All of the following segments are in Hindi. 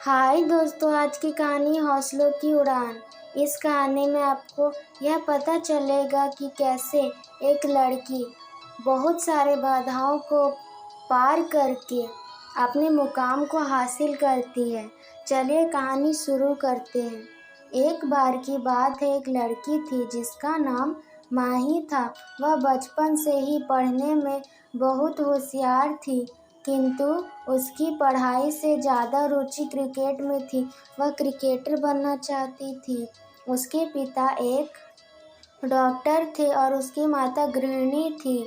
हाय दोस्तों, आज की कहानी हौसलों की उड़ान। इस कहानी में आपको यह पता चलेगा कि कैसे एक लड़की बहुत सारे बाधाओं को पार करके अपने मुकाम को हासिल करती है। चलिए कहानी शुरू करते हैं। एक बार की बात है, एक लड़की थी जिसका नाम माही था। वह बचपन से ही पढ़ने में बहुत होशियार थी, किंतु उसकी पढ़ाई से ज़्यादा रुचि क्रिकेट में थी। वह क्रिकेटर बनना चाहती थी। उसके पिता एक डॉक्टर थे और उसकी माता गृहिणी थी।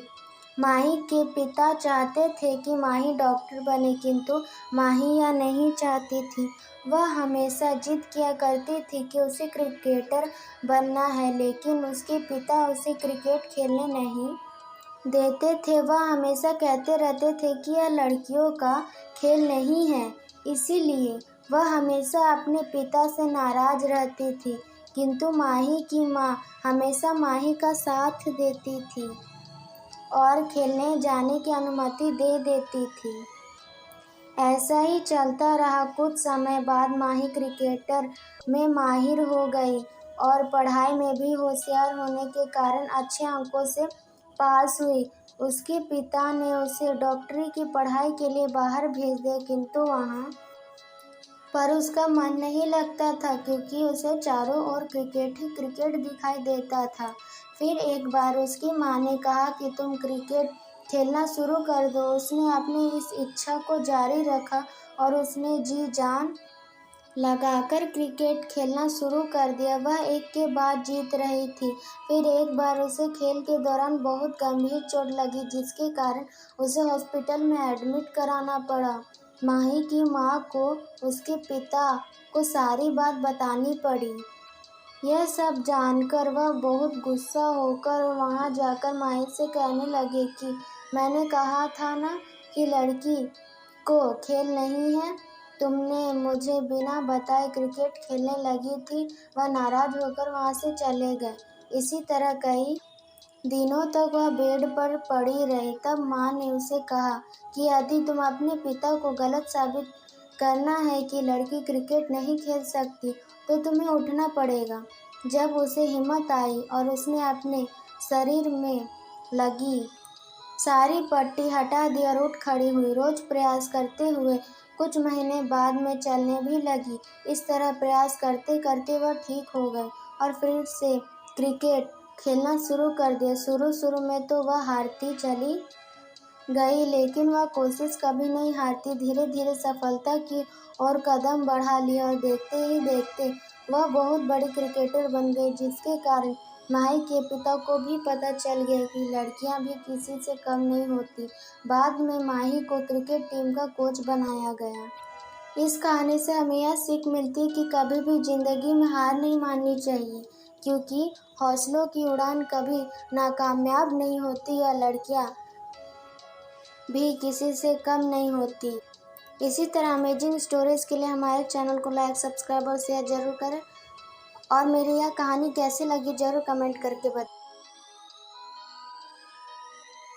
माही के पिता चाहते थे कि माही डॉक्टर बने, किंतु माही यह नहीं चाहती थी। वह हमेशा जिद किया करती थी कि उसे क्रिकेटर बनना है, लेकिन उसके पिता उसे क्रिकेट खेलने नहीं देते थे। वह हमेशा कहते रहते थे कि यह लड़कियों का खेल नहीं है, इसीलिए वह हमेशा अपने पिता से नाराज रहती थी। किंतु माही की माँ हमेशा माही का साथ देती थी और खेलने जाने की अनुमति दे देती थी। ऐसा ही चलता रहा। कुछ समय बाद माही क्रिकेटर में माहिर हो गई और पढ़ाई में भी होशियार होने के कारण अच्छे अंकों से पास हुई। उसके पिता ने उसे डॉक्टरी की पढ़ाई के लिए बाहर भेज दिया, किंतु वहाँ पर उसका मन नहीं लगता था, क्योंकि उसे चारों ओर क्रिकेट ही क्रिकेट दिखाई देता था। फिर एक बार उसकी माँ ने कहा कि तुम क्रिकेट खेलना शुरू कर दो। उसने अपनी इस इच्छा को जारी रखा और उसने जी जान लगाकर क्रिकेट खेलना शुरू कर दिया। वह एक के बाद जीत रही थी। फिर एक बार उसे खेल के दौरान बहुत गंभीर चोट लगी, जिसके कारण उसे हॉस्पिटल में एडमिट कराना पड़ा। माही की माँ को उसके पिता को सारी बात बतानी पड़ी। यह सब जानकर वह बहुत गुस्सा होकर वहाँ जाकर माही से कहने लगे कि मैंने कहा था ना कि लड़की को खेल नहीं है। तुमने मुझे बिना बताए क्रिकेट खेलने लगी थी। वह नाराज होकर वहाँ से चले गए। इसी तरह कई दिनों तक वह बेड पर पड़ी रही। तब माँ ने उसे कहा कि यदि तुम अपने पिता को गलत साबित करना है कि लड़की क्रिकेट नहीं खेल सकती, तो तुम्हें उठना पड़ेगा। जब उसे हिम्मत आई और उसने अपने शरीर में लगी सारी पट्टी हटा दी और उठ खड़ी हुई। रोज प्रयास करते हुए कुछ महीने बाद में चलने भी लगी। इस तरह प्रयास करते करते वह ठीक हो गई और फिर से क्रिकेट खेलना शुरू कर दिया। शुरू में तो वह हारती चली गई, लेकिन वह कोशिश कभी नहीं हारती। धीरे धीरे सफलता की ओर कदम बढ़ा लिया और देखते ही देखते वह बहुत बड़ी क्रिकेटर बन गई, जिसके कारण माही के पिता को भी पता चल गया कि लड़कियां भी किसी से कम नहीं होती। बाद में माही को क्रिकेट टीम का कोच बनाया गया। इस कहानी से हमें यह सीख मिलती है कि कभी भी जिंदगी में हार नहीं माननी चाहिए, क्योंकि हौसलों की उड़ान कभी नाकामयाब नहीं होती या लड़कियां भी किसी से कम नहीं होती। इसी तरह अमेजिंग स्टोरीज के लिए हमारे चैनल को लाइक, सब्सक्राइब और शेयर जरूर करें। और मेरी यह कहानी कैसी लगी जरूर कमेंट करके बताएं।